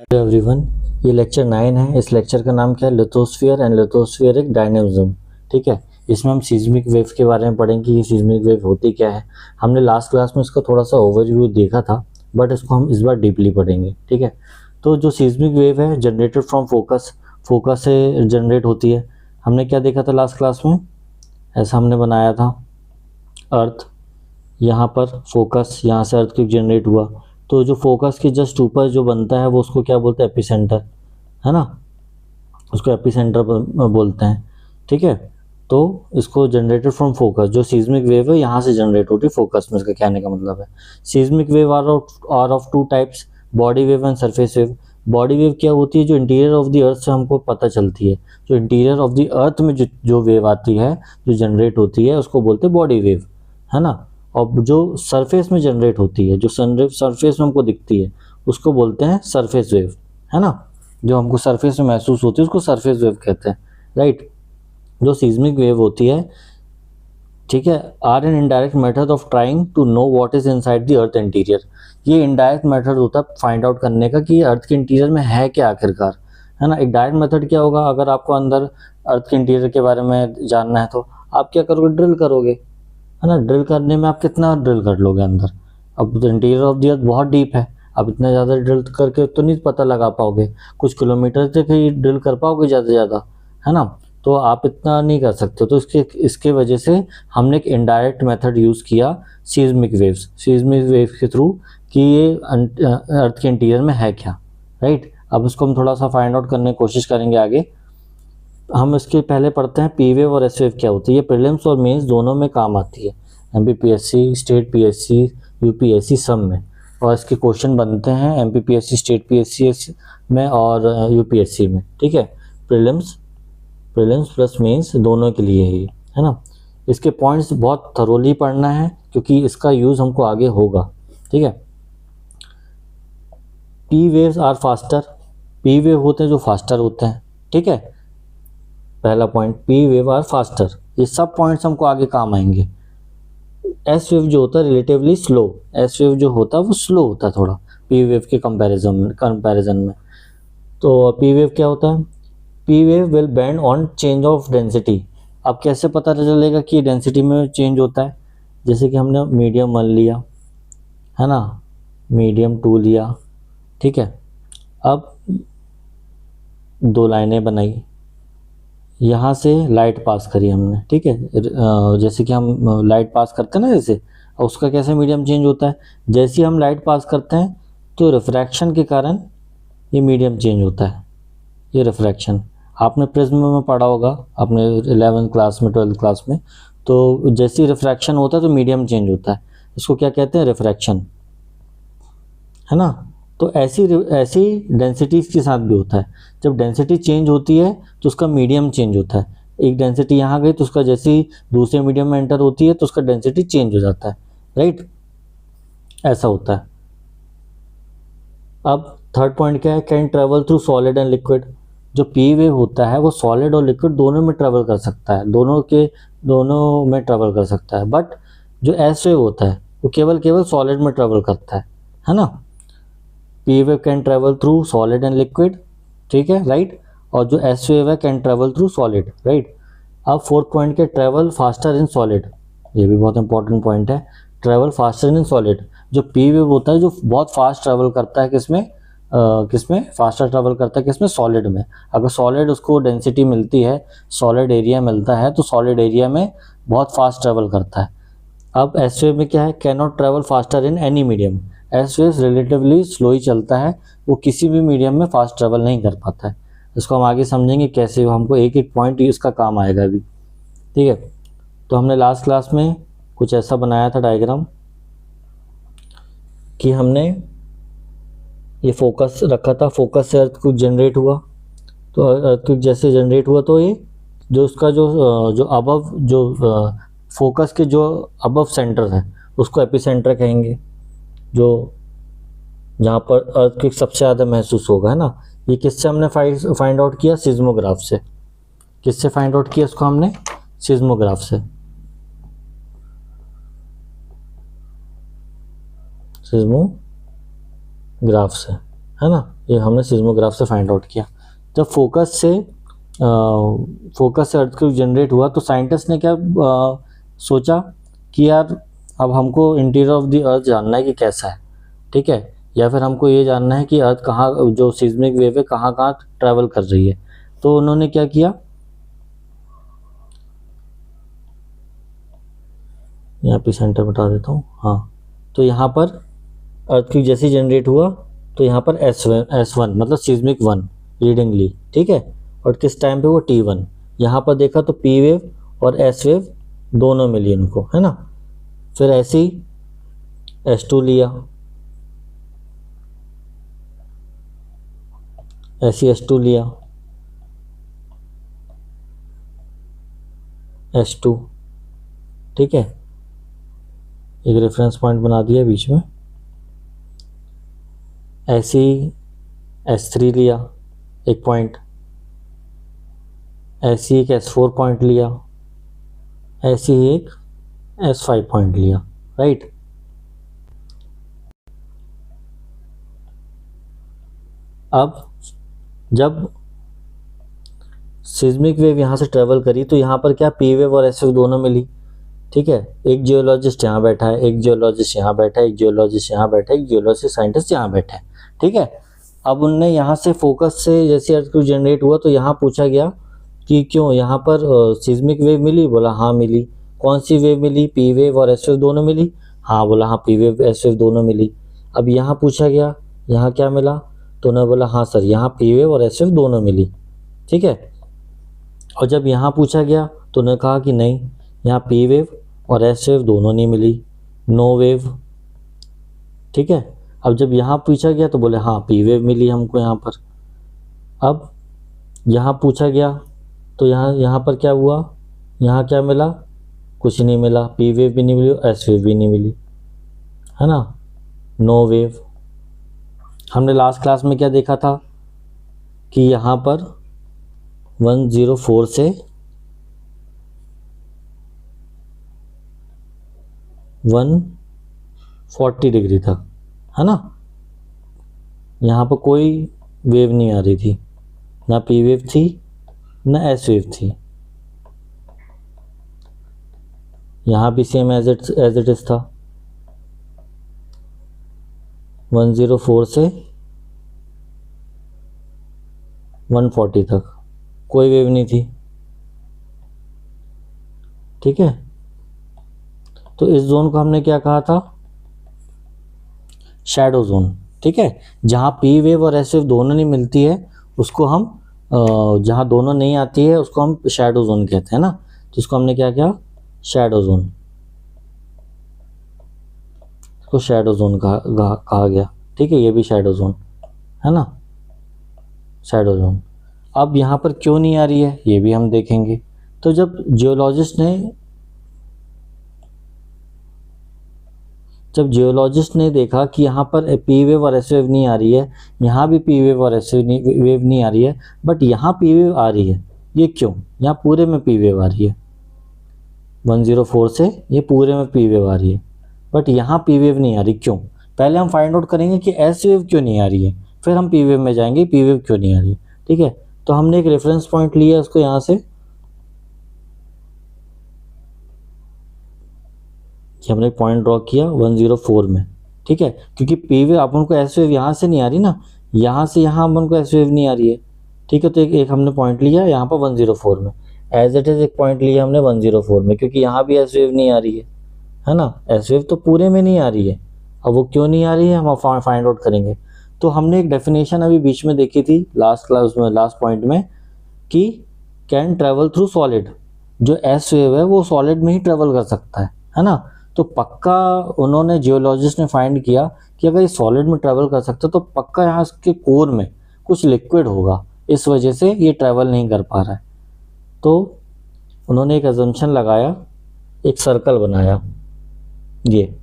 Hello everyone, ये lecture 9 है। इस लेक्चर का नाम क्या है? Lithosphere and lithospheric dynamism. ठीक है, इसमें हम सीस्मिक वेव के बारे में पढ़ेंगे कि सीस्मिक वेव होती क्या है। हमने लास्ट क्लास में इसका थोड़ा सा ओवरव्यू देखा था, बट इसको हम इस बार डीपली पढ़ेंगे। ठीक है, तो जो सीस्मिक वेव है जनरेटेड फ्रॉम फोकस, फोकस से जनरेट होती है। हमने क्या देखा था लास्ट क्लास में? ऐसा हमने बनाया था अर्थ, यहाँ पर फोकस, यहाँ से अर्थ क्विक जनरेट हुआ, तो जो फोकस के जस्ट ऊपर जो बनता है वो उसको क्या बोलते हैं? एपिसेंटर, है ना, उसको एपिसेंटर बोलते हैं। ठीक है, तो इसको जनरेटेड फ्रॉम फोकस, जो सीस्मिक वेव है यहाँ से जनरेट होती है फोकस में, इसका कहने का मतलब है। Seismic wave are of two types, body wave and surface wave. Body wave क्या होती है? जो इंटीरियर ऑफ द अर्थ से हमको पता चलती है, जो इंटीरियर ऑफ द अर्थ में जो वेव आती है, जो जनरेट होती है, उसको बोलते हैं बॉडी वेव, है ना। और जो सरफेस में जनरेट होती है, जो सरफेस में हमको दिखती है, उसको बोलते हैं सरफेस वेव, है ना। जो हमको सरफेस में महसूस होती है उसको सरफेस वेव कहते हैं, राइट। जो सीस्मिक वेव होती है, ठीक है, are an indirect method of trying to know what is inside the earth interior. ये इनडायरेक्ट मेथड होता है फाइंड आउट करने का कि अर्थ के इंटीरियर में है क्या आखिरकार, है ना। एक डायरेक्ट मेथड क्या होगा? अगर आपको अंदर अर्थ के इंटीरियर के बारे में जानना है तो आप क्या करोगे? ड्रिल करोगे, है ना। ड्रिल करने में आप कितना ड्रिल कर लोगे अंदर? अब इंटीरियर ऑफ द अर्थ बहुत डीप है, आप इतना ज़्यादा ड्रिल करके तो नहीं पता लगा पाओगे, कुछ किलोमीटर तक ही ड्रिल कर पाओगे ज़्यादा से ज़्यादा, है ना। तो आप इतना नहीं कर सकते, तो इसके वजह से हमने एक इनडायरेक्ट मेथड यूज़ किया, सीस्मिक वेव्स के थ्रू, कि ये अर्थ के इंटीरियर में है क्या, राइट। अब इसको हम थोड़ा सा फाइंड आउट करने की कोशिश करेंगे आगे। हम इसके पहले पढ़ते हैं पी वेव और एस वेव क्या होती है। ये प्रीलिम्स और मेंस दोनों में काम आती है, एमपीपीएससी, स्टेट पीएससी, यूपीएससी, सब में। और इसके क्वेश्चन बनते हैं एमपीपीएससी, स्टेट पीएससी में और यूपीएससी में। ठीक है, प्रीलिम्स प्लस मेंस दोनों के लिए ही, है ना। इसके पॉइंट्स बहुत थरोली पढ़ना है क्योंकि इसका यूज़ हमको आगे होगा। ठीक है, P waves are faster. P wave होते हैं जो फास्टर होते हैं। ठीक है, पहला point, P wave are faster. ये सब पॉइंट्स हमको आगे काम आएंगे। एस वेव जो होता है रिलेटिवली स्लो, एस वेव जो होता है वो स्लो होता है थोड़ा पी वेव के कंपैरिजन में। तो पी वेव क्या होता है? P wave will bend on change of density. अब कैसे पता चलेगा कि डेंसिटी में चेंज होता है? जैसे कि हमने मीडियम 1 लिया, है ना, मीडियम 2 लिया। ठीक है, अब 2 लाइनें बनाई, यहाँ से लाइट पास करी हमने। ठीक है, जैसे कि हम लाइट पास करते हैं ना, जैसे उसका कैसे मीडियम चेंज होता है? जैसे ही हम लाइट पास करते हैं तो रिफ्रैक्शन के कारण ये मीडियम चेंज होता है। ये रिफ्रैक्शन आपने प्रिज्म में पढ़ा होगा अपने 11th क्लास में, 12th क्लास में। तो जैसे ही रिफ्रैक्शन होता है तो मीडियम चेंज होता है, इसको क्या कहते हैं? रिफ्रैक्शन, है ना। तो ऐसी डेंसिटी के साथ भी होता है। जब डेंसिटी चेंज होती है तो उसका मीडियम चेंज होता है। एक डेंसिटी यहाँ गई तो उसका जैसे ही दूसरे मीडियम में एंटर होती है तो उसका डेंसिटी चेंज हो जाता है, राइट। ऐसा होता है। अब थर्ड पॉइंट क्या है? Can travel through solid and liquid. जो पी वेव होता है वो सॉलिड और लिक्विड दोनों में ट्रेवल कर सकता है, दोनों में ट्रेवल कर सकता है। बट जो एस वेव होता है वो केवल सॉलिड में ट्रेवल करता है ना। P wave can travel through solid and liquid, ठीक है, राइट। और जो एस वेव है can travel through solid, right. अब फोर्थ पॉइंट के ट्रेवल फास्टर इन सॉलिड, ये भी बहुत इंपॉर्टेंट पॉइंट है, ट्रेवल फास्टर इन सॉलिड। जो पी वेव होता है जो बहुत फास्ट ट्रेवल करता है किसमें फास्टर ट्रेवल करता है? किसमें? सॉलिड में। अगर सॉलिड उसको डेंसिटी मिलती है, सॉलिड एरिया मिलता है, तो सॉलिड एरिया में बहुत फास्ट ट्रेवल करता है। अब एस वेव में क्या है? Can not travel faster in any medium. S wave relatively slow ही चलता है, वो किसी भी मीडियम में फास्ट ट्रेवल नहीं कर पाता है। इसको हम आगे समझेंगे कैसे, हमको एक एक पॉइंट इसका काम आएगा अभी। ठीक है, तो हमने लास्ट क्लास में कुछ ऐसा बनाया था डायग्राम कि हमने ये फोकस रखा था, फोकस से अर्थक्वेक जनरेट हुआ, तो अर्थक्वेक जैसे जनरेट हुआ तो ये जो उसका जो अबव जो फोकस के जो अबव सेंटर है उसको एपिसेंटर कहेंगे, जो जहाँ पर अर्थक्वेक सबसे ज़्यादा महसूस होगा, है ना। ये किससे हमने फाइंड आउट किया? सिज्मोग्राफ से। किससे फाइंड आउट किया इसको हमने? सिज्मोग्राफ से। सिज्मोग्राफ से, है ना, ये हमने सिस्मोग्राफ से फाइंड आउट किया। जब फोकस से अर्थक्वेक जनरेट हुआ तो साइंटिस्ट ने क्या सोचा कि यार अब हमको इंटीरियर ऑफ द अर्थ जानना है कि कैसा है, ठीक है, या फिर हमको ये जानना है कि अर्थ कहाँ, जो सिस्मिक वेव है कहाँ कहाँ ट्रैवल कर रही है। तो उन्होंने क्या किया, यहाँ पे सेंटर बता देता हूँ, हाँ, तो यहाँ पर अर्थक्वेक जैसे जनरेट हुआ तो यहाँ पर S1 मतलब सिस्मिक 1 रीडिंग ली, ठीक है, और किस टाइम पे वो T1। यहाँ पर देखा तो P वेव और S वेव दोनों मिली उनको, है ना। फिर ऐसे ही S2 लिया, ऐसी S2 लिया, S2, ठीक है, एक रेफरेंस पॉइंट बना दिया बीच में। ऐसे ही S3 लिया एक पॉइंट, ऐसे ही एक S4 पॉइंट लिया, ऐसे ही एक S5 पॉइंट लिया, राइट। अब जब सिस्मिक वेव यहाँ से ट्रेवल करी तो यहाँ पर क्या P वेव और S वेव दोनों मिली, ठीक है। एक जियोलॉजिस्ट यहाँ बैठा है, एक जियोलॉजिस्ट यहाँ बैठा है, एक जियोलॉजिस्ट यहाँ बैठा है, एक जियोलॉजिस्ट साइंटिस्ट यहाँ बैठा है, ठीक है। अब उनने यहाँ से फोकस से जैसे अर्थक्वेक जनरेट हुआ तो यहाँ पूछा गया कि क्यों यहाँ पर सिस्मिक वेव मिली, बोला हाँ मिली। कौन सी वेव मिली, P वेव और S वेव दोनों मिली, हाँ बोला हाँ P वेव S वेव दोनों मिली। अब यहाँ पूछा गया यहाँ क्या मिला, तो उन्होंने बोला हाँ सर यहाँ P वेव और S वेव दोनों मिली, ठीक है। और जब यहाँ पूछा गया तो उन्होंने कहा कि नहीं, यहाँ P वेव और S वेव दोनों नहीं मिली, नो वेव, ठीक है। अब जब यहाँ पूछा गया तो बोले हाँ P वेव मिली हमको यहाँ पर। अब यहाँ पूछा गया तो यहाँ पर क्या हुआ, यहाँ क्या मिला, कुछ नहीं मिला, P वेव भी नहीं मिली और S वेव भी नहीं मिली, है ना, नो वेव। हमने लास्ट क्लास में क्या देखा था कि यहाँ पर 104 से 140 डिग्री तक, है ना, यहाँ पर कोई वेव नहीं आ रही थी, ना P वेव थी ना S वेव थी। यहाँ भी सेम एज इट इज था, 104 से 140 तक कोई वेव नहीं थी, ठीक है। तो इस जोन को हमने क्या कहा था, शैडो जोन, ठीक है। जहाँ P वेव और S वेव दोनों नहीं मिलती है उसको हम जहाँ दोनों नहीं आती है उसको हम शैडो जोन कहते हैं ना। तो इसको हमने क्या किया, शैडो जोन, इसको शैडो जोन कहा गया, ठीक है। ये भी शैडो जोन है ना, शैडो जोन। अब यहाँ पर क्यों नहीं आ रही है ये भी हम देखेंगे। तो जब जियोलॉजिस्ट ने देखा कि यहाँ पर P वेव और S वेव नहीं आ रही है, यहाँ भी P वेव और S वेव नहीं आ रही है, बट यहाँ P वेव आ रही है, ये क्यों, यहाँ पूरे में P वेव आ रही है, 104 से ये पूरे में P वेव आ रही है, बट यहाँ P वेव नहीं आ रही, क्यों। पहले हम फाइंड आउट करेंगे कि S वेव क्यों नहीं आ रही है, फिर हम P वेव में जाएंगे P वेव क्यों नहीं आ रही है, ठीक है। तो हमने एक रेफरेंस पॉइंट लिया उसको यहाँ से, हमने एक पॉइंट ड्रॉ किया 104 में, ठीक है, क्योंकि P वेव अपन को S वेव यहाँ से नहीं आ रही ना, यहाँ से यहाँ अपन को S वेव नहीं आ रही है, ठीक है। तो एक हमने पॉइंट लिया यहाँ पर 104 में, एज इट इज एक पॉइंट लिया हमने 104 में, क्योंकि यहाँ भी S वेव नहीं आ रही है ना, S वेव तो पूरे में नहीं आ रही है। अब वो क्यों नहीं आ रही है हम फाइंड आउट करेंगे। तो हमने एक डेफिनेशन अभी बीच में देखी थी लास्ट क्लास में, लास्ट पॉइंट में, कि कैन ट्रेवल थ्रू सॉलिड, जो S वेव है वो सॉलिड में ही ट्रेवल कर सकता है ना। तो पक्का उन्होंने जियोलॉजिस्ट ने फाइंड किया कि अगर ये सॉलिड में ट्रैवल कर सकता है तो पक्का यहाँ इसके कोर में कुछ लिक्विड होगा, इस वजह से ये ट्रैवल नहीं कर पा रहा है। तो उन्होंने एक अजम्पशन लगाया, एक सर्कल बनाया, ये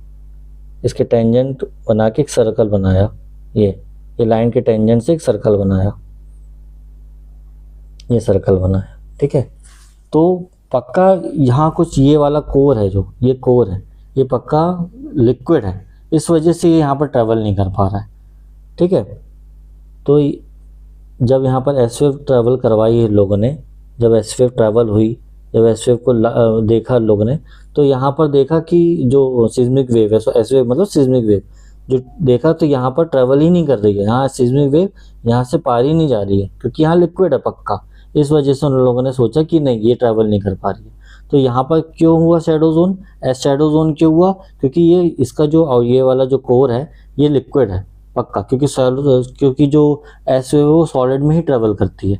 इसके टेंजेंट बना के एक सर्कल बनाया, ये लाइन के टेंजेंट से एक सर्कल बनाया, ये सर्कल बनाया, ठीक है। तो पक्का यहाँ कुछ ये वाला कोर है, जो ये कोर है ये पक्का लिक्विड है, इस वजह से ये यहाँ पर ट्रैवल नहीं कर पा रहा है, ठीक है। तो जब यहाँ पर एस वेव ट्रैवल करवाई है लोगों ने, जब एस वेव ट्रैवल हुई, जब एस वेव को देखा लोगों ने, तो यहाँ पर देखा कि जो सिस्मिक वेव है, एस वेव मतलब सिस्मिक वेव जो देखा, तो यहाँ पर ट्रैवल ही नहीं कर रही है, यहाँ सिस्मिक वेव यहाँ से पार ही नहीं जा रही है, क्योंकि यहाँ लिक्विड है पक्का। इस वजह से उन लोगों ने सोचा कि नहीं, ये ट्रैवल नहीं कर पा रही है। तो यहाँ पर क्यों हुआ shadow zone? S shadow zone क्यों हुआ? क्योंकि ये इसका जो और ये वाला जो कोर है ये लिक्विड है पक्का, क्योंकि जो एस वेव है वो सॉलिड में ही ट्रेवल करती है।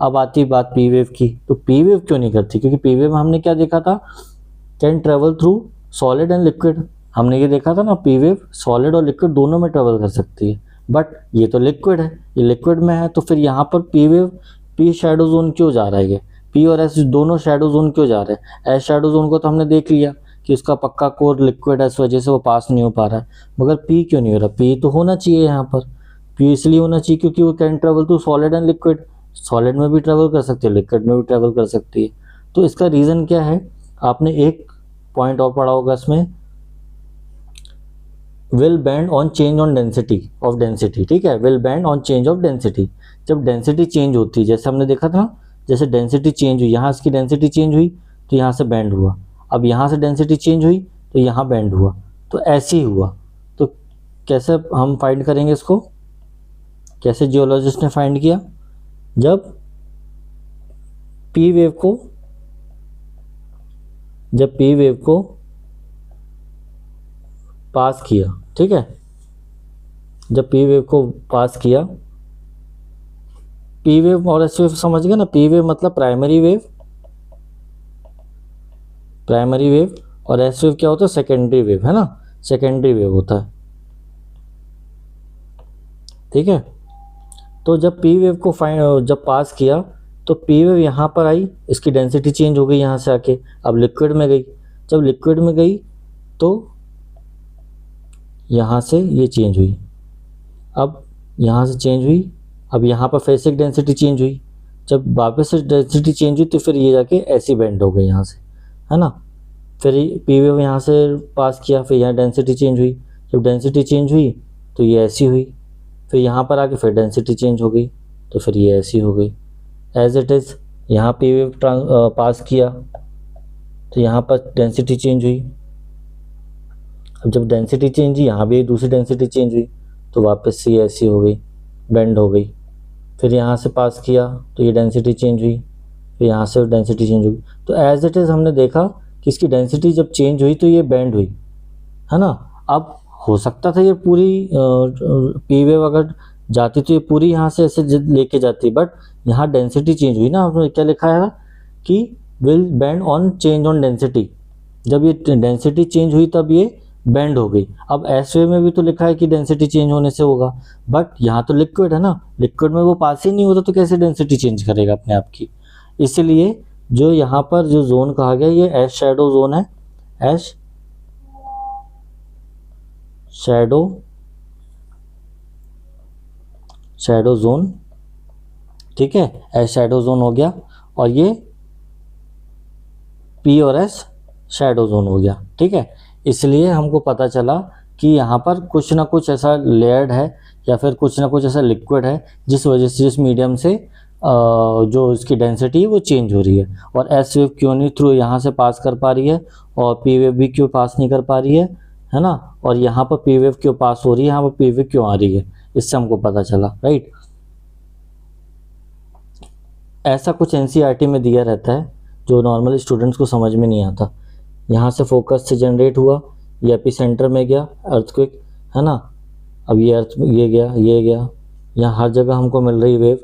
अब आती बात पी वेव की, तो पी वेव क्यों नहीं करती? क्योंकि पी वेव में हमने क्या देखा था, can travel through solid and liquid, हमने ये देखा था ना, पी वेव सॉलिड और लिक्विड दोनों में ट्रेवल कर सकती है। बट ये तो लिक्विड है, ये लिक्विड में है, तो फिर यहाँ पर P wave, P shadow zone क्यों जा रहा है? ये पी और एस दोनों शैडो जोन क्यों जा रहे हैं? एस शैडो जोन को तो हमने देख लिया कि उसका पक्का कोर लिक्विड है, इस वजह से वो पास नहीं हो पा रहा है। मगर पी क्यों नहीं हो रहा? पी तो होना चाहिए यहाँ पर, पी इसलिए होना चाहिए क्योंकि वो can travel to solid and liquid, solid में भी ट्रेवल कर सकती है, लिक्विड में भी ट्रेवल कर सकती है। तो इसका रीज़न क्या है? आपने एक पॉइंट और पढ़ा होगा इसमें, will band on change on density of density, ठीक है, will band on change of density. जब डेंसिटी चेंज होती है, जैसे हमने देखा था, जैसे डेंसिटी चेंज हुई, यहाँ इसकी डेंसिटी चेंज हुई तो यहाँ से बैंड हुआ, अब यहाँ से डेंसिटी चेंज हुई तो यहाँ बैंड हुआ, तो ऐसे ही हुआ। तो कैसे हम फाइंड करेंगे इसको? कैसे जियोलॉजिस्ट ने फाइंड किया? जब पी वेव को पास किया, ठीक है, जब पी वेव को पास किया, पी वेव और एस वेव समझ गए ना, पी वेव मतलब प्राइमरी वेव और एस वेव क्या होता है? सेकेंडरी वेव, है ना, सेकेंडरी वेव होता है, ठीक है। तो जब पी वेव को जब पास किया तो पी वेव यहाँ पर आई, इसकी डेंसिटी चेंज हो गई यहाँ से आके, अब लिक्विड में गई, जब लिक्विड में गई तो यहाँ से ये चेंज हुई, अब यहाँ से चेंज हुई, अब यहाँ पर फिर से डेंसिटी चेंज हुई, जब वापस से डेंसिटी चेंज हुई तो फिर ये जाके ऐसी बेंड हो गई यहाँ से, है ना। फिर पी वेव यहाँ से पास किया, फिर यहाँ डेंसिटी चेंज हुई, जब डेंसिटी चेंज हुई तो ये ऐसी हुई, फिर यहाँ पर आके फिर डेंसिटी चेंज हो गई तो फिर ये ऐसी हो गई। एज इट इज़ यहाँ पी वेव पास किया तो यहाँ पर डेंसिटी चेंज हुई, अब जब डेंसिटी चेंज हुई यहाँ भी दूसरी डेंसिटी चेंज हुई तो वापस से ये ऐसी हो गई, बेंड हो गई। फिर यहाँ से पास किया तो ये डेंसिटी चेंज हुई, फिर यहाँ से डेंसिटी चेंज हुई। तो एज इट इज़ हमने देखा कि इसकी डेंसिटी जब चेंज हुई तो ये बेंड हुई, है ना। अब हो सकता था ये पूरी पी वेव अगर जाती तो ये पूरी यहाँ से ऐसे लेके जाती, बट यहाँ डेंसिटी चेंज हुई ना, आपने क्या लिखा है कि will band on change on density, जब ये डेंसिटी चेंज हुई तब ये बैंड हो गई। अब एस वेव में भी तो लिखा है कि डेंसिटी चेंज होने से होगा, बट यहाँ तो लिक्विड है ना, लिक्विड में वो पास ही नहीं होता तो कैसे डेंसिटी चेंज करेगा अपने आप की। इसलिए जो यहाँ पर जो जोन कहा गया ये एस शैडो जोन है, एस शैडो जोन, ठीक है, एस शैडो जोन हो गया, और ये पी और एस शैडो जोन हो गया, ठीक है। इसलिए हमको पता चला कि यहाँ पर कुछ ना कुछ ऐसा लेयर्ड है या फिर कुछ ना कुछ ऐसा लिक्विड है जिस वजह से, जिस मीडियम से जो इसकी डेंसिटी है वो चेंज हो रही है। और एस वेव क्यों नहीं थ्रू यहाँ से पास कर पा रही है, और पी वेव भी क्यों पास नहीं कर पा रही है ना, और यहाँ पर पी वेव क्यों पास हो रही है, यहाँ पर पी वेव क्यों आ रही है, इससे हमको पता चला, राइट। ऐसा कुछ एनसीईआरटी में दिया रहता है जो नॉर्मल स्टूडेंट्स को समझ में नहीं आता। यहाँ से फोकस से जनरेट हुआ, ये एपिसेंटर में गया अर्थक्वेक, है ना, अब ये गया, यहाँ हर जगह हमको मिल रही वेव।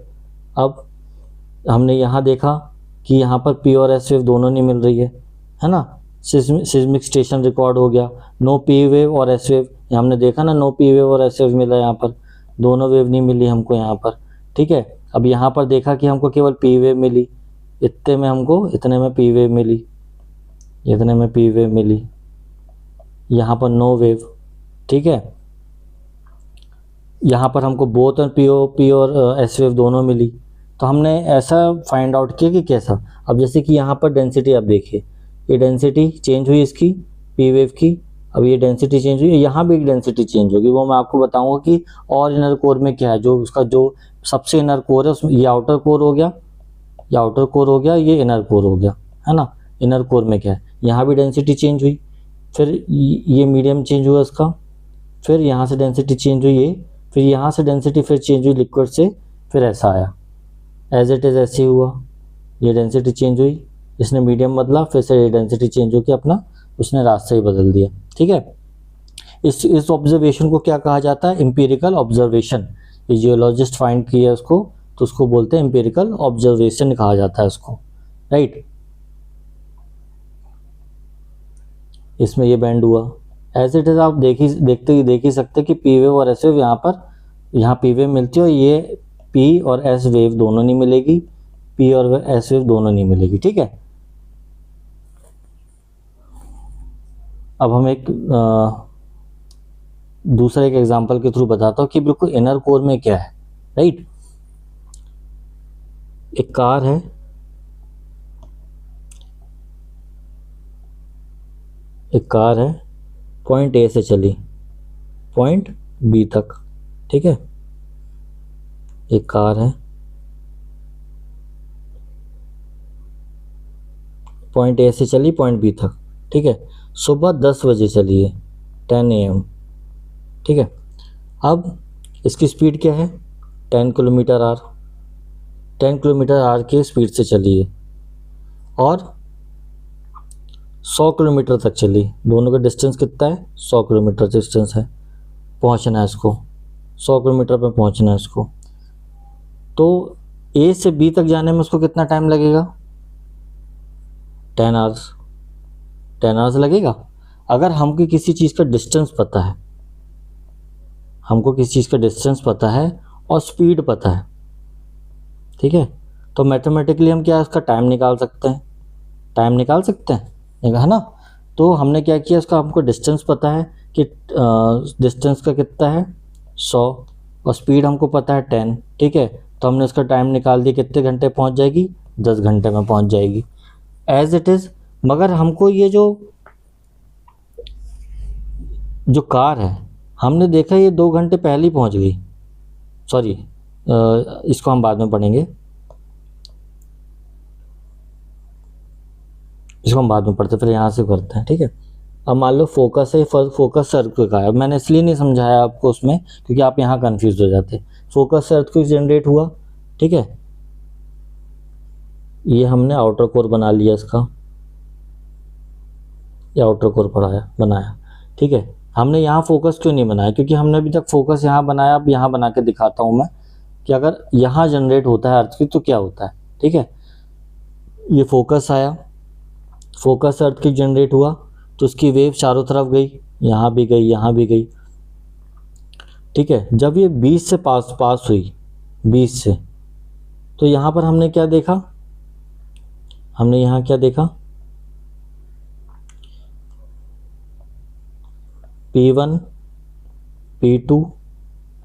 अब हमने यहाँ देखा कि यहाँ पर पी और एस वेव दोनों नहीं मिल रही है ना, सिस्मिक स्टेशन रिकॉर्ड हो गया, नो पी वेव और एस वेव, हमने देखा ना, नो पी वेव और एस वेव मिला, यहाँ पर दोनों वेव नहीं मिली हमको यहाँ पर, ठीक है। अब यहाँ पर देखा कि हमको केवल पी वेव मिली, इतने में पी वेव मिली, इतने में पी वेव मिली, यहाँ पर नो वेव, ठीक है। यहाँ पर हमको बोथ पी और एस वेव दोनों मिली। तो हमने ऐसा फाइंड आउट किया कि कैसा, अब जैसे कि यहाँ पर डेंसिटी आप देखिए, ये डेंसिटी चेंज हुई इसकी पी वेव की, अब ये डेंसिटी चेंज हुई, यहाँ भी एक डेंसिटी चेंज होगी, वो मैं आपको बताऊंगा कि और इनर कोर में क्या है। जो उसका जो सबसे इनर कोर है उसमें ये आउटर कोर हो गया, ये आउटर कोर हो गया, ये इनर कोर हो गया, है ना। इनर कोर में क्या है, यहाँ भी डेंसिटी चेंज हुई, फिर ये मीडियम चेंज हुआ इसका, फिर यहाँ से डेंसिटी चेंज हुई, ये फिर यहाँ से डेंसिटी फिर चेंज हुई लिक्विड से, फिर ऐसा आया, एज इट इज़ ऐसे ही हुआ, ये डेंसिटी चेंज हुई, इसने मीडियम बदला, फिर से ये डेंसिटी चेंज होकर अपना उसने रास्ता ही बदल दिया, ठीक है। इस ऑब्जर्वेशन को क्या कहा जाता है, एम्पिरिकल ऑब्जर्वेशन। ये जियोलॉजिस्ट फाइंड किया उसको, तो उसको बोलते हैं एम्पिरिकल ऑब्जर्वेशन कहा जाता है उसको, राइट। इसमें ये बैंड हुआ, एज इट इज आप देख ही सकते कि पी वेव और एस वेव यहाँ पी वेव मिलती है और ये पी और एस वेव दोनों नहीं मिलेगी, पी और एस वेव दोनों नहीं मिलेगी, ठीक है। अब हम एक दूसरा एक एग्जांपल के थ्रू बताता हूँ कि बिल्कुल इनर कोर में क्या है, राइट। एक कार है, पॉइंट ए से चली पॉइंट बी तक, ठीक है। एक कार है, पॉइंट ए से चली पॉइंट बी तक, ठीक है। सुबह 10 बजे चली है, 10 AM, ठीक है। अब इसकी स्पीड क्या है, 10 किलोमीटर आवर, 10 किलोमीटर आवर की स्पीड से चली है और 100 किलोमीटर तक चली। दोनों का डिस्टेंस कितना है, 100 किलोमीटर डिस्टेंस है, पहुंचना है इसको, 100 किलोमीटर पर पहुंचना है इसको। तो ए से बी तक जाने में उसको कितना टाइम लगेगा, 10 आवर्स लगेगा। अगर हमको किसी चीज़ का डिस्टेंस पता है, और स्पीड पता है, ठीक है, तो मैथमेटिकली हम क्या उसका टाइम निकाल सकते हैं, है ना। तो हमने क्या किया, इसका हमको डिस्टेंस पता है कि डिस्टेंस का कितना है 100 और स्पीड हमको पता है 10, ठीक है। तो हमने उसका टाइम निकाल दिया, कितने घंटे पहुंच जाएगी, 10 घंटे में पहुंच जाएगी, एज इट इज़। मगर हमको ये जो कार है, हमने देखा ये 2 घंटे पहले ही पहुंच गई, सॉरी इसको हम बाद में पढ़ेंगे, इसको हम बाद में पढ़ते, फिर यहाँ से करते हैं, ठीक है। अब मान लो फोकस है, फोकस सर्किल का है। मैंने इसलिए नहीं समझाया आपको उसमें क्योंकि आप यहाँ कंफ्यूज हो जाते। फोकस सर्किल जनरेट हुआ, ठीक है। ये हमने आउटर कोर बना लिया इसका, ये आउटर कोर बनाया, ठीक है। हमने यहाँ फोकस क्यों नहीं बनाया, क्योंकि हमने अभी तक फोकस यहाँ बनाया। अब यहाँ बना के दिखाता हूँ मैं कि अगर यहाँ जनरेट होता है अर्थक्वेक तो क्या होता है, ठीक है। ये फोकस आया, फोकस अर्थक्वेक जनरेट हुआ तो उसकी वेव चारों तरफ गई, यहाँ भी गई, यहाँ भी गई, ठीक है। जब ये 20 से पास हुई, 20 से, तो यहाँ पर हमने क्या देखा, हमने यहाँ क्या देखा, P1, P2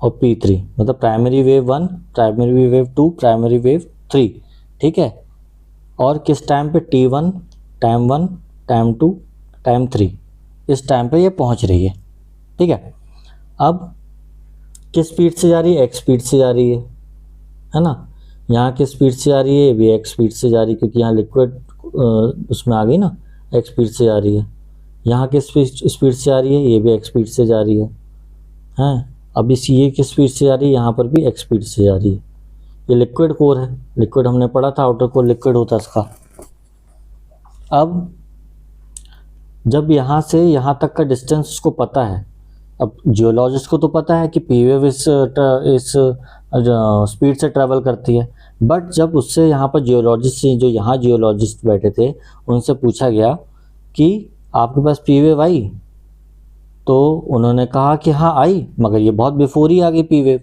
और P3, मतलब primary wave 1, primary wave 2, primary wave 3, ठीक है। और किस टाइम पे, T1, टाइम 1, टाइम 2, टाइम 3, इस टाइम पे ये पहुंच रही है, ठीक है। अब किस स्पीड से जा रही है, x स्पीड से जा रही है ना। यहाँ किस स्पीड से जा रही है, ये भी x स्पीड से जा रही है, क्योंकि यहाँ लिक्विड उसमें आ गई ना, x स्पीड से जा रही है। यहाँ किस स्पीड से आ रही है, ये भी x स्पीड से जा रही है, हैं। अब ये किस स्पीड से जा रही है, यहाँ पर भी x स्पीड से जा रही है। ये लिक्विड कोर है, लिक्विड हमने पढ़ा था, आउटर कोर लिक्विड होता है इसका। अब जब यहाँ से यहाँ तक का डिस्टेंस उसको पता है, अब जियोलॉजिस्ट को तो पता है कि पी वेव इस स्पीड से ट्रैवल करती है, बट जब उससे यहाँ पर जियोलॉजिस्ट से, जो यहाँ जियोलॉजिस्ट बैठे थे, उनसे पूछा गया कि आपके पास पी वेव आई, तो उन्होंने कहा कि हाँ आई, मगर ये बहुत बिफोर ही आ गई पी वेव,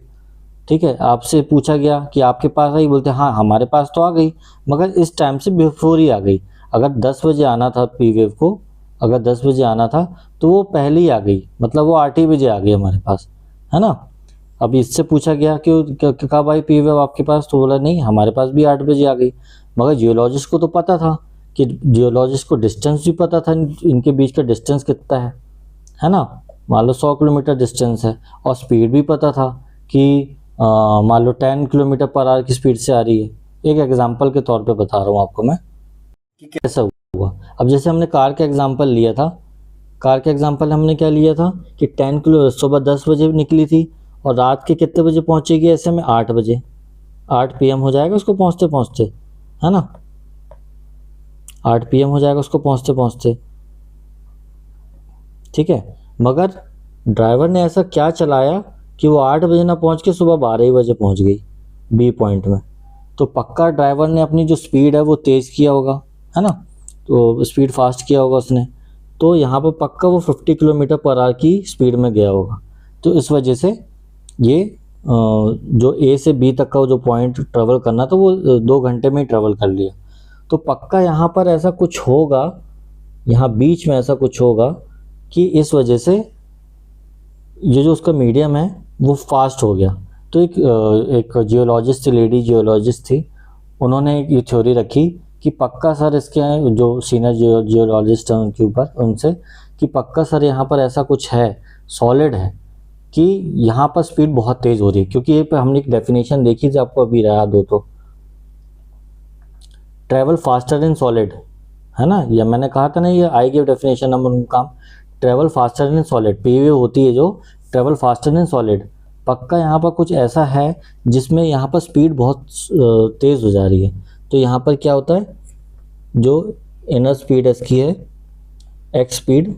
ठीक है। आपसे पूछा गया कि आपके पास आई, बोलते हाँ हमारे पास तो आ गई, मगर इस टाइम से बिफोर ही आ गई। अगर 10 बजे आना था पी वेव को, अगर 10 बजे आना था तो वो पहले ही आ गई, मतलब वो 8 ही बजे आ गई हमारे पास, है ना। अब इससे पूछा गया कि कब आई पी वेव आपके पास, तो बोला नहीं हमारे पास भी 8 बजे आ गई। मगर जियोलॉजिस्ट को तो पता था, कि जियोलॉजिस्ट को डिस्टेंस भी पता था, इनके बीच का डिस्टेंस कितना है, है ना, मान लो 100 किलोमीटर डिस्टेंस है और स्पीड भी पता था कि मान लो 10 किलोमीटर पर आवर की स्पीड से आ रही है। एक एग्जांपल के तौर पे बता रहा हूँ आपको मैं कि कैसा हुआ। अब जैसे हमने कार का एग्जांपल लिया था, कार का एग्जांपल हमने क्या लिया था कि 10 किलो सुबह 10 बजे निकली थी और रात के कितने बजे पहुंचेगी ऐसे में 8 बजे, 8 PM हो जाएगा उसको पहुंचते पहुंचते, है ना, 8 PM हो जाएगा उसको पहुंचते पहुंचते। ठीक है, मगर ड्राइवर ने ऐसा क्या चलाया कि वो 8 बजे ना पहुंच के सुबह 12 ही बजे पहुंच गई बी पॉइंट में। तो पक्का ड्राइवर ने अपनी जो स्पीड है वो तेज़ किया होगा, है ना, तो स्पीड फास्ट किया होगा उसने, तो यहाँ पर पक्का वो 50 किलोमीटर पर आवर की स्पीड में गया होगा। तो इस वजह से ये जो ए से बी तक का जो पॉइंट ट्रेवल करना था वो 2 घंटे में ही ट्रेवल कर लिया। तो पक्का यहाँ पर ऐसा कुछ होगा, यहाँ बीच में ऐसा कुछ होगा कि इस वजह से ये जो उसका मीडियम है वो फास्ट हो गया। तो एक जियोलॉजिस्ट थी, लेडी जियोलॉजिस्ट थी, उन्होंने एक ये थ्योरी रखी कि पक्का सर इसके जो सीनियर जियोलॉजिस्ट हैं उनके ऊपर उनसे कि पक्का सर यहाँ पर ऐसा कुछ है, सॉलिड है, कि यहाँ पर स्पीड बहुत तेज़ हो रही है। क्योंकि ये पे हमने एक डेफिनेशन देखी थी, आपको अभी याद हो तो, ट्रेवल फास्टर इन सॉलिड, है ना, ये मैंने कहा था ना, ये आई गिव डेफिनेशन नंबर काम, travel faster in solid, PV होती है जो ट्रेवल फास्टर इन सॉलिड। पक्का यहाँ पर कुछ ऐसा है जिसमें यहाँ पर स्पीड बहुत तेज़ हो जा रही है। तो यहाँ पर क्या होता है, जो इनर स्पीड इसकी है एक्स स्पीड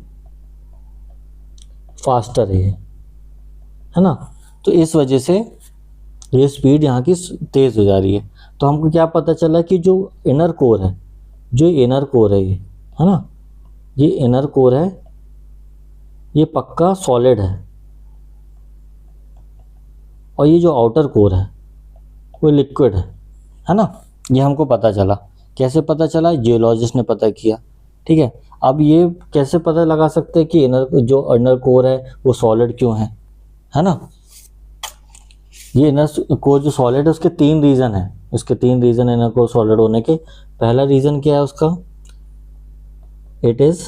फास्टर है ना, तो इस वजह से ये स्पीड यहाँ की तेज़ हो जा रही है। तो हमको क्या पता चला कि जो इनर कोर है, जो इनर कोर है ये, है ना, ये इनर कोर है, ये पक्का सॉलिड है, और ये जो आउटर कोर है वो लिक्विड है ना। ये हमको पता चला। कैसे पता चला, जियोलॉजिस्ट ने पता किया। ठीक है, अब ये कैसे पता लगा सकते हैं कि जो इनर कोर है वो सॉलिड क्यों है ना। ये इनर कोर जो सॉलिड है उसके 3 रीज़न है, उसके 3 रीज़न इनर कोर सॉलिड होने के। पहला रीज़न क्या है उसका, इट इज़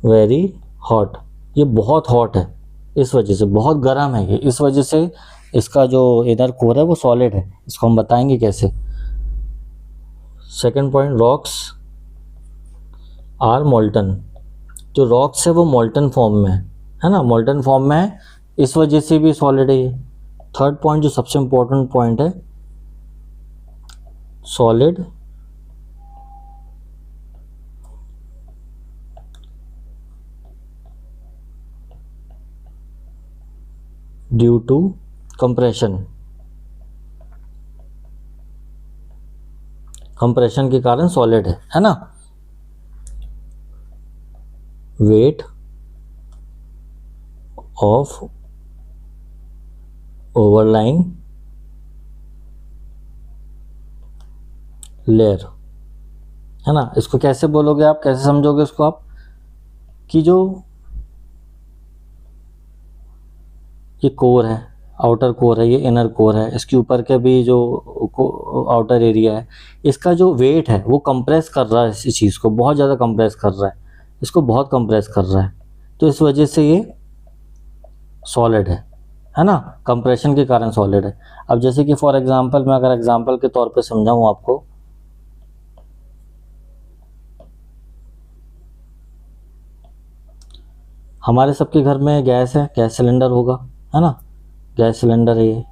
वेरी हॉट, ये बहुत हॉट है, इस वजह से बहुत गर्म है ये, इस वजह से इसका जो इनर कोर है वो सॉलिड है। इसको हम बताएंगे कैसे। Second point, rocks are molten, जो रॉक्स है वो मोल्टन फॉर्म में है ना, मोल्टन फॉर्म में है, इस वजह से भी सॉलिड है ये। थर्ड पॉइंट जो सबसे इम्पोर्टेंट पॉइंट है, solid due to compression, compression के कारण सॉलिड है ना। वेट ऑफ ओवरलाइंग लेयर, है ना। इसको कैसे बोलोगे आप, कैसे समझोगे इसको आप, कि जो ये कोर है, आउटर कोर है, ये इनर कोर है, इसके ऊपर के भी जो आउटर एरिया है, इसका जो वेट है वो कंप्रेस कर रहा है, इस चीज़ को बहुत ज़्यादा कंप्रेस कर रहा है, इसको बहुत कंप्रेस कर रहा है। तो इस वजह से ये सॉलिड है ना, कंप्रेशन के कारण सॉलिड है। अब जैसे कि फॉर एग्जांपल, मैं अगर एग्जांपल के तौर पे समझाऊँ आपको, हमारे सबके घर में गैस है, गैस सिलेंडर होगा, है ना, गैस सिलेंडर है ये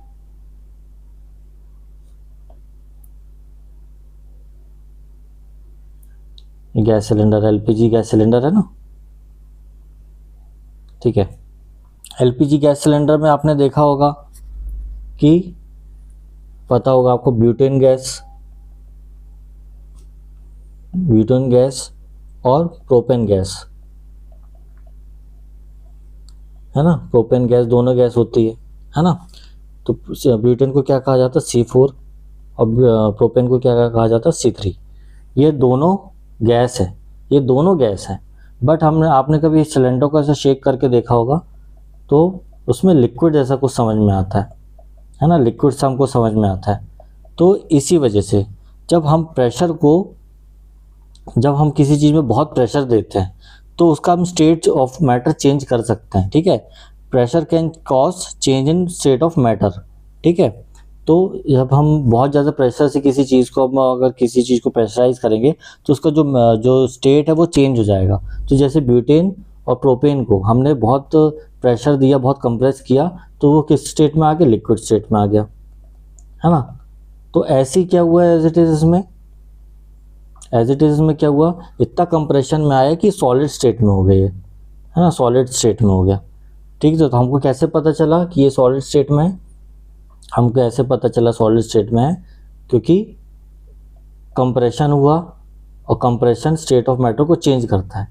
gas cylinder, LPG gas cylinder है ना। ठीक है, एलपीजी गैस सिलेंडर में आपने देखा होगा कि पता होगा आपको ब्यूटेन गैस और प्रोपेन गैस, है ना, प्रोपेन गैस दोनों गैस होती है ना। तो ब्यूटेन को क्या कहा जाता है, C4, और प्रोपेन को क्या कहा जाता है, C3। ये दोनों गैस है, ये दोनों गैस है। बट आपने कभी सिलेंडर को ऐसे शेक करके देखा होगा तो उसमें लिक्विड जैसा कुछ समझ में आता है ना, लिक्विड सा हमको समझ में आता है। तो इसी वजह से जब हम किसी चीज़ में बहुत प्रेशर देते हैं तो उसका हम स्टेट ऑफ मैटर चेंज कर सकते हैं, ठीक है। Pressure can cause change in state of matter, ठीक है। तो जब हम बहुत ज़्यादा प्रेशर से किसी चीज़ को, अगर किसी चीज़ को प्रेशराइज करेंगे तो उसका जो स्टेट है वो चेंज हो जाएगा। तो जैसे ब्यूटेन और प्रोपेन को हमने बहुत प्रेशर दिया, बहुत कंप्रेस किया, तो वो किस स्टेट में आ गया, लिक्विड स्टेट में आ गया, है ना। तो ऐसे ही क्या हुआ एज इट इज इसमें, एज इट इज में क्या हुआ, इतना कंप्रेशन में आया कि सॉलिड स्टेट में हो गया, है ना, सॉलिड स्टेट में हो गया, ठीक है। तो हमको कैसे पता चला कि ये सॉलिड स्टेट में है, हमको ऐसे पता चला सॉलिड स्टेट में है क्योंकि कंप्रेशन हुआ और कंप्रेशन स्टेट ऑफ मैटर को चेंज करता है।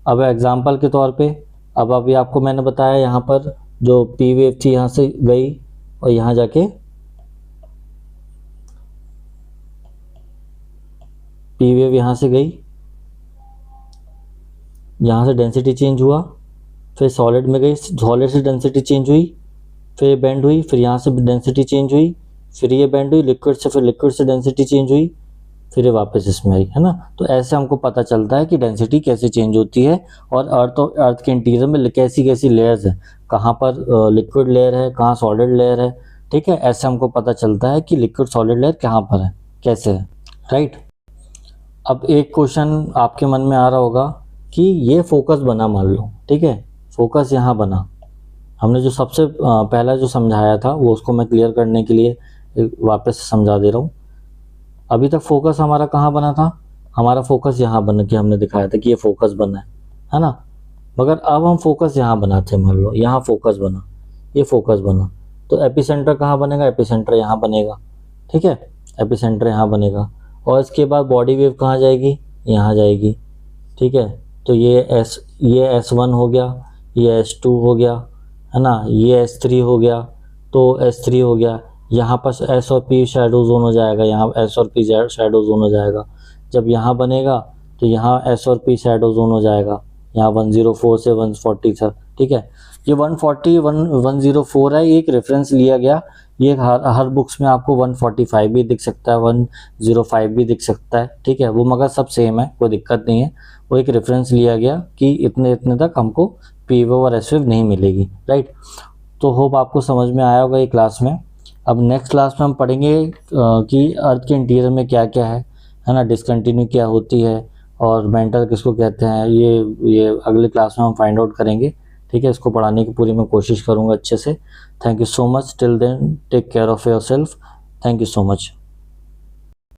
अब एग्जांपल के तौर पे, अब अभी आपको मैंने बताया यहाँ पर जो पी वेव थी यहाँ से गई और यहाँ जाके पी वेव यहाँ से गई, यहाँ से डेंसिटी चेंज हुआ, फिर सॉलिड में गई, सॉलिड से डेंसिटी चेंज हुई, फिर ये बेंड हुई, फिर यहाँ से डेंसिटी चेंज हुई, फिर ये बेंड हुई लिक्विड से, फिर लिक्विड से डेंसिटी चेंज हुई, फिर ये वापस इसमें आई, है ना। तो ऐसे हमको पता चलता है कि डेंसिटी कैसे चेंज होती है और अर्थ के इंटीरियर में कैसी कैसी लेयर्स हैं, कहाँ पर लिक्विड लेयर है, कहाँ सॉलिड लेयर है, ठीक है। ऐसे हमको पता चलता है कि लिक्विड सॉलिड लेयर कहाँ पर है, कैसे है, राइट। अब एक क्वेश्चन आपके मन में आ रहा होगा कि ये फोकस बना, मान लो, ठीक है, फोकस यहाँ बना, हमने जो सबसे पहला जो समझाया था वो उसको मैं क्लियर करने के लिए वापस समझा दे रहा हूँ। अभी तक फोकस हमारा कहाँ बना था, हमारा फोकस यहाँ बन के हमने दिखाया था कि ये फोकस बना है ना। मगर अब हम फोकस यहाँ बनाते हैं, मान लो यहाँ फोकस बना, ये फोकस बना, तो एपिसेंटर कहाँ बनेगा, एपिसेंटर यहाँ बनेगा, ठीक है, एपिसेंटर यहाँ बनेगा। और इसके बाद बॉडी वेव कहाँ जाएगी, यहाँ जाएगी, ठीक है। तो ये S1 हो गया, ये S2 हो गया, है ना, ये S3 हो गया, तो S3 हो गया, यहाँ पर S और P शैडो जोन हो जाएगा, यहाँ S और P शैडो जोन हो जाएगा। जब यहाँ बनेगा तो यहाँ S और P शैडो जोन हो जाएगा, यहाँ 104 से 140 तक, ठीक है। ये 140 104 है, एक रेफरेंस लिया गया, ये हर बुक्स में आपको 145 भी दिख सकता है, 105 भी दिख सकता है, ठीक है। वो मगर सब सेम है, कोई दिक्कत नहीं है, वो एक रेफरेंस लिया गया कि इतने इतने तक हमको पी वेव और एस वेव नहीं मिलेगी, राइट। तो होप आपको समझ में आया होगा ये क्लास में। अब नेक्स्ट क्लास में हम पढ़ेंगे कि अर्थ के इंटीरियर में क्या क्या है ना, डिसकंटिन्यू क्या होती है और मेंटल किसको कहते हैं, ये अगले क्लास में हम फाइंड आउट करेंगे, ठीक है। इसको पढ़ाने की पूरी मैं कोशिश करूँगा अच्छे से। Thank you so much, till then take care of yourself, thank you so much.